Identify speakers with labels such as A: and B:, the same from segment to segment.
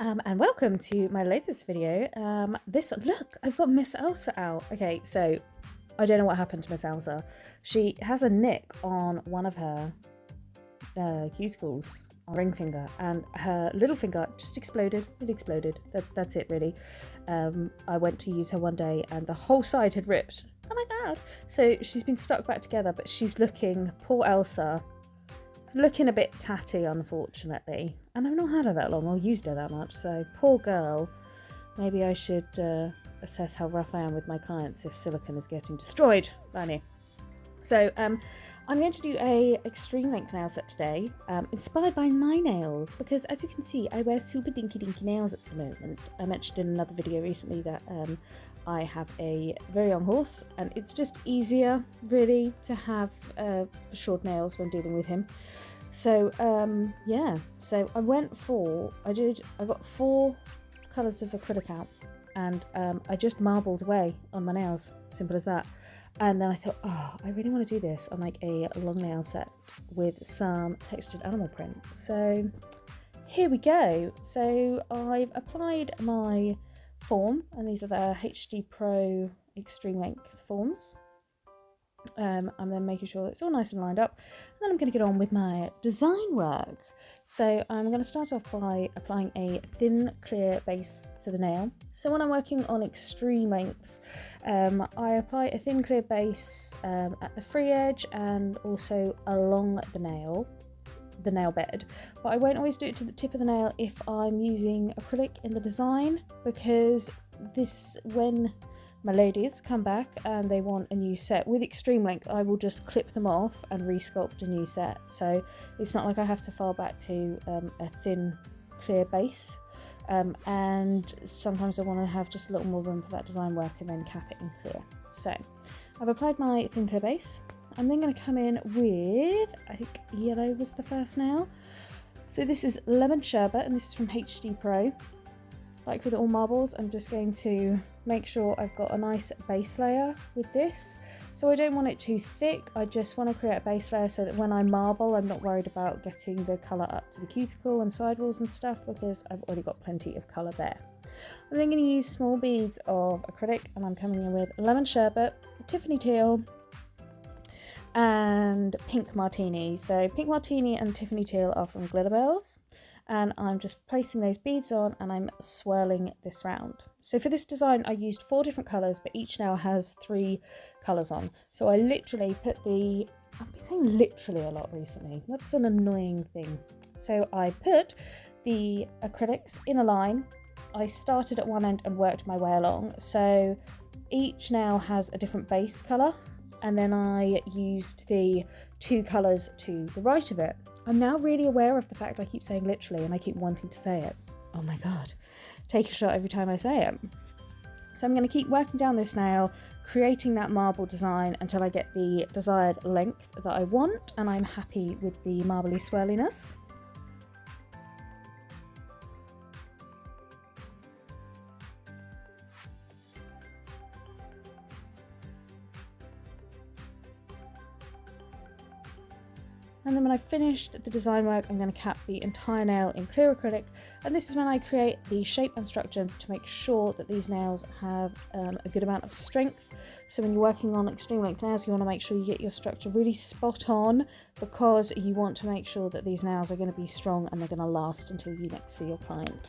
A: And welcome to my latest video. This one, look, I've got Miss Elsa out. Okay, so I don't know what happened to Miss Elsa. She has a nick on one of her cuticles, on her ring finger, and her little finger just exploded. It exploded. That's it, really. I went to use her one day, and the whole side had ripped. Oh my god! So she's been stuck back together, but she's looking, poor Elsa, looking a bit tatty, unfortunately. And I've not had her that long or used her that much, so poor girl. Maybe I should assess how rough I am with my clients if silicone is getting destroyed by me. So I'm going to do a extreme length nail set today, inspired by my nails, because as you can see, I wear super dinky nails at the moment. I mentioned in another video recently that I have a very young horse, and it's just easier really to have short nails when dealing with him. So yeah, so I got 4 colours of acrylic out, and I just marbled away on my nails, simple as that. And then I thought, oh, I really want to do this on like a long nail set with some textured animal print. So here we go. So I've applied my form, and these are the HD Pro Extreme Length forms. I'm then making sure it's all nice and lined up, and then I'm going to get on with my design work. So I'm going to start off by applying a thin clear base to the nail. So when I'm working on extreme lengths, I apply a thin clear base at the free edge and also along the nail bed, but I won't always do it to the tip of the nail if I'm using acrylic in the design, because when my ladies come back and they want a new set with extreme length, I will just clip them off and resculpt a new set. So it's not like I have to fall back to a thin clear base, and sometimes I want to have just a little more room for that design work and then cap it in clear. So I've applied my thin clear base. I'm then going to come in with, I think yellow was the first nail. So this is Lemon Sherbet, and this is from HD Pro. Like with all marbles, I'm just going to make sure I've got a nice base layer with this. So I don't want it too thick, I just want to create a base layer so that when I marble, I'm not worried about getting the colour up to the cuticle and sidewalls and stuff, because I've already got plenty of colour there. I'm then going to use small beads of acrylic, and I'm coming in with Lemon Sherbet, Tiffany Teal, and Pink Martini. So Pink Martini and Tiffany Teal are from Glitterbels, and I'm just placing those beads on and I'm swirling this round. So for this design I used 4 different colours, but each nail has 3 colours on. So I literally put I've been saying literally a lot recently, that's an annoying thing. So I put the acrylics in a line, I started at one end and worked my way along, so each nail has a different base colour, and then I used the 2 colours to the right of it. I'm now really aware of the fact I keep saying literally and I keep wanting to say it. Oh my god, take a shot every time I say it. So I'm going to keep working down this nail, creating that marble design until I get the desired length that I want, and I'm happy with the marbly swirliness. And then when I've finished the design work, I'm going to cap the entire nail in clear acrylic, and this is when I create the shape and structure to make sure that these nails have a good amount of strength. So when you're working on extreme length nails, you want to make sure you get your structure really spot on, because you want to make sure that these nails are going to be strong and they're going to last until you next see your client.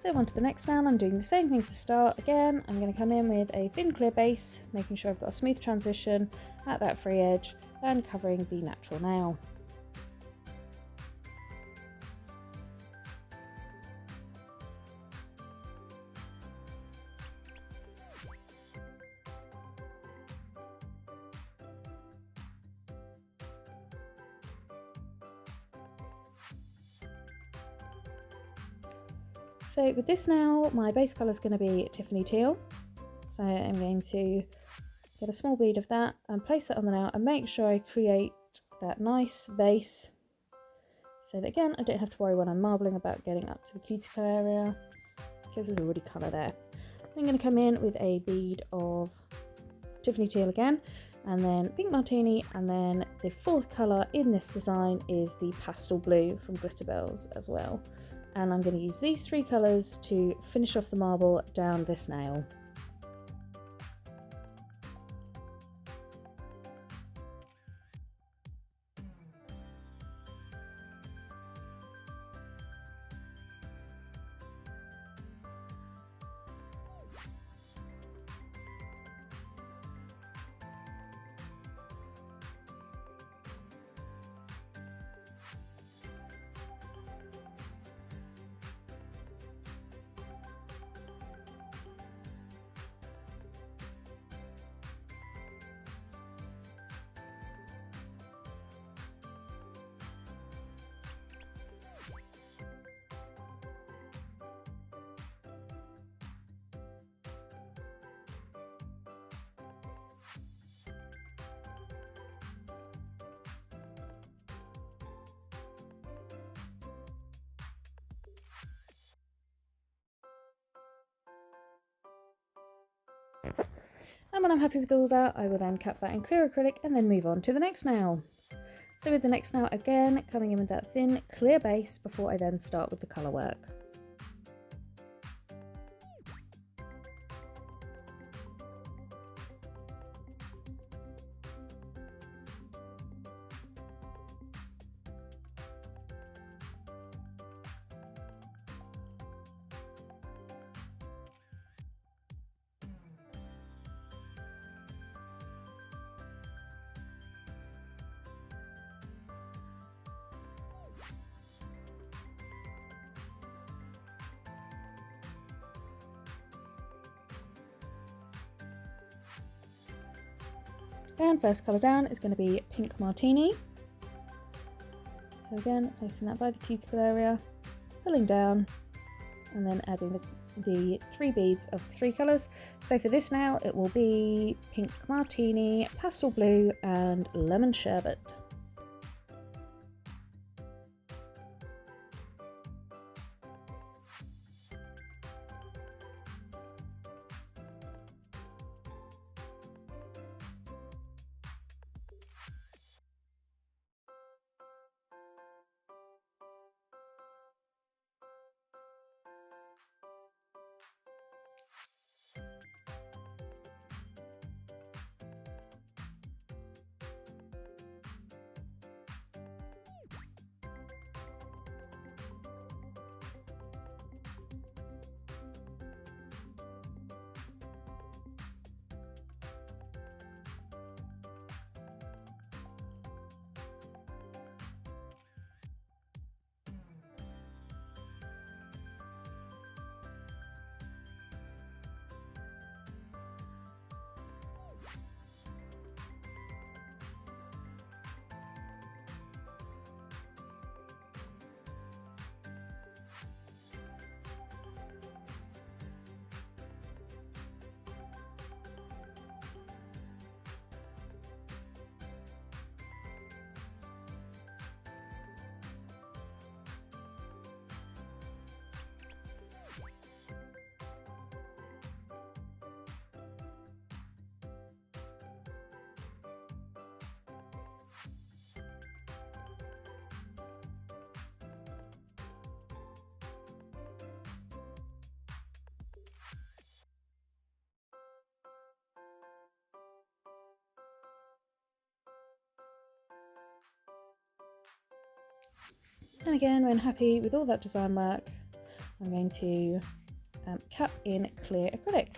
A: So on to the next nail. I'm doing the same thing to start. Again, I'm going to come in with a thin clear base, making sure I've got a smooth transition at that free edge and covering the natural nail. So with this nail, my base colour is going to be Tiffany Teal. So I'm going to get a small bead of that and place it on the nail and make sure I create that nice base so that again I don't have to worry when I'm marbling about getting up to the cuticle area because there's already colour there. I'm going to come in with a bead of Tiffany Teal again, and then pink Martini, and then the fourth colour in this design is the Pastel Blue from Glitterbels as well. And I'm going to use these three colours to finish off the marble down this nail. And when I'm happy with all that, I will then cap that in clear acrylic and then move on to the next nail. So with the next nail, again, coming in with that thin, clear base before I then start with the colour work. And first colour down is going to be pink Martini. So again, placing that by the cuticle area, pulling down, and then adding the three beads of three colours. So for this nail, it will be pink Martini, Pastel Blue, and Lemon Sherbet. And again, when happy with all that design work, I'm going to cap in clear acrylic.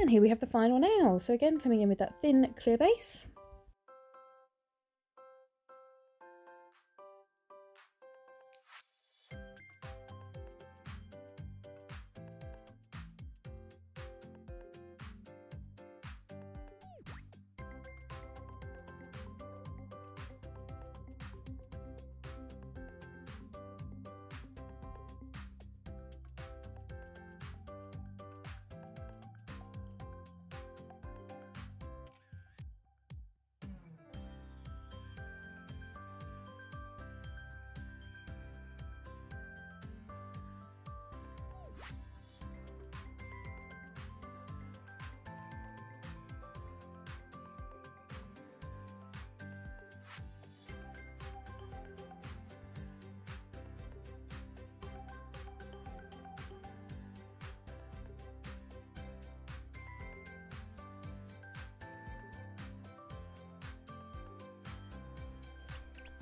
A: And here we have the final nail. So again, coming in with that thin clear base.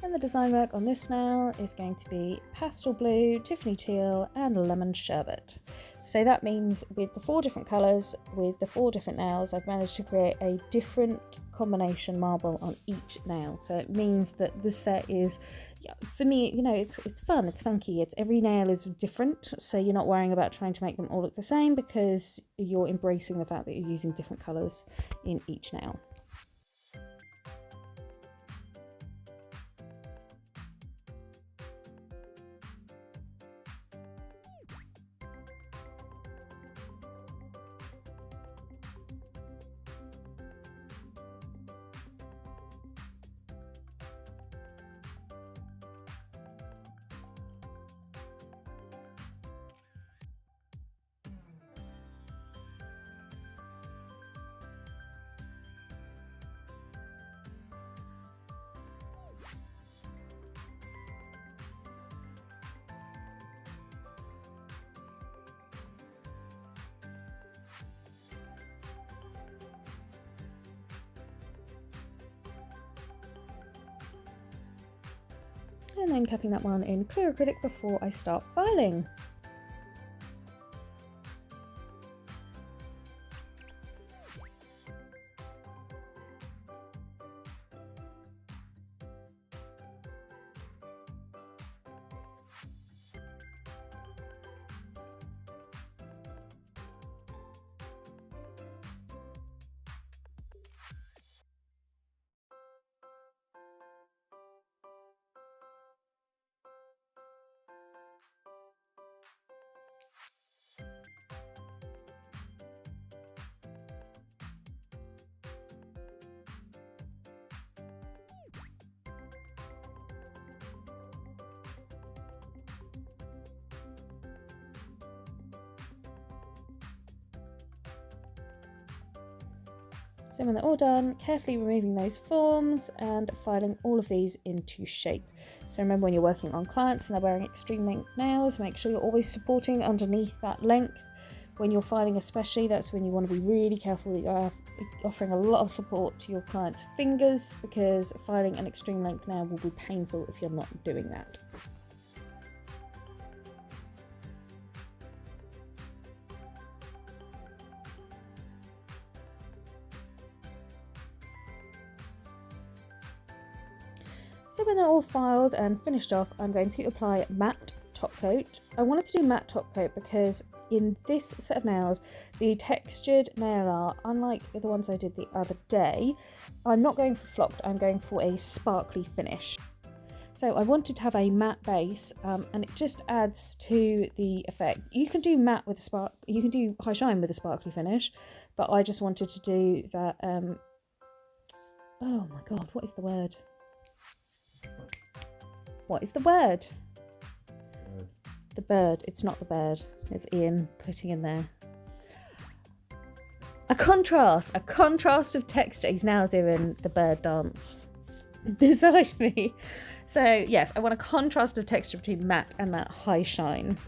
A: And the design work on this nail is going to be Pastel Blue, Tiffany Teal and Lemon Sherbet. So that means with the 4 different colours, with the 4 different nails, I've managed to create a different combination marble on each nail. So it means that the set is, yeah, for me, you know, it's fun, it's funky, every nail is different, so you're not worrying about trying to make them all look the same because you're embracing the fact that you're using different colours in each nail. And then capping that one in clear acrylic before I start filing. So when they're all done, carefully removing those forms and filing all of these into shape. So remember, when you're working on clients and they're wearing extreme length nails, make sure you're always supporting underneath that length. When you're filing especially, that's when you want to be really careful that you're offering a lot of support to your client's fingers, because filing an extreme length nail will be painful if you're not doing that. when they're all filed and finished off, I'm going to apply matte top coat. I wanted to do matte top coat because in this set of nails, the textured nail art, unlike the ones I did the other day, I'm not going for flocked, I'm going for a sparkly finish. So I wanted to have a matte base, and it just adds to the effect. You can do matte with a spark, you can do high shine with a sparkly finish, but I just wanted to do that. Oh my god, what is the word? What is the word? The bird. It's not the bird. It's Ian putting in there. A contrast of texture. He's now doing the bird dance beside me. So yes, I want a contrast of texture between matte and that high shine.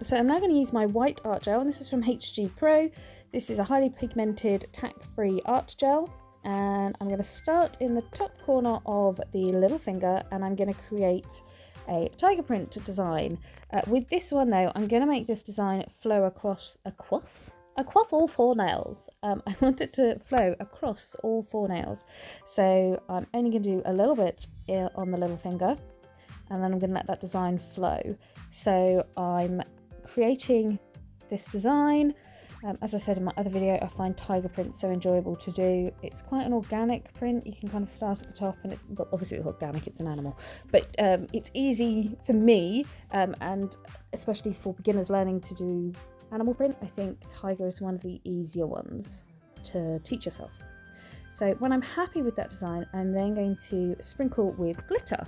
A: So I'm now going to use my white art gel, and this is from HG Pro. This is a highly pigmented tack-free art gel, and I'm going to start in the top corner of the little finger, and I'm going to create a tiger print design. With this one though, I'm going to make this design flow across all 4 nails. I want it to flow across all 4 nails, so I'm only going to do a little bit on the little finger, and then I'm going to let that design flow. So I'm creating this design. As I said in my other video, I find tiger prints so enjoyable to do. It's quite an organic print. You can kind of start at the top, and it's, well, obviously it's organic, it's an animal, but it's easy for me, and especially for beginners learning to do animal print. I think tiger is one of the easier ones to teach yourself. So when I'm happy with that design, I'm then going to sprinkle with glitter.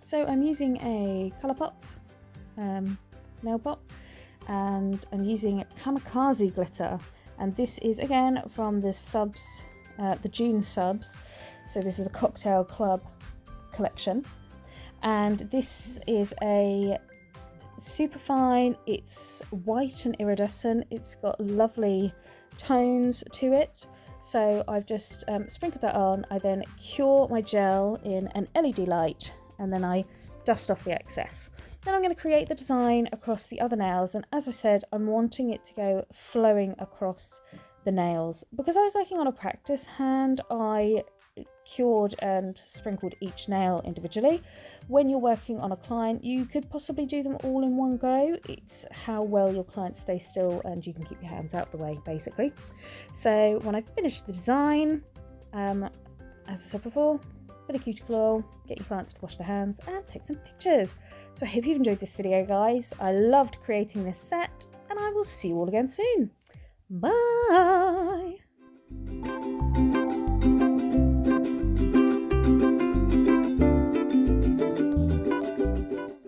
A: So I'm using a Colourpop nail pot, and I'm using Kamikaze glitter, and this is again from the subs, the June subs. So this is a Cocktail Club collection, and this is a super fine. It's white and iridescent. It's got lovely tones to it. So I've just sprinkled that on. I then cure my gel in an LED light, and then I dust off the excess. Then I'm going to create the design across the other nails, and as I said, I'm wanting it to go flowing across the nails. Because I was working on a practice hand, I cured and sprinkled each nail individually. When you're working on a client, you could possibly do them all in one go. It's how well your client stays still and you can keep your hands out the way, basically. So when I finish the design, as I said before, bit of cuticle oil, get your clients to wash their hands and take some pictures. So I hope you've enjoyed this video, guys. I loved creating this set, and I will see you all again soon. Bye!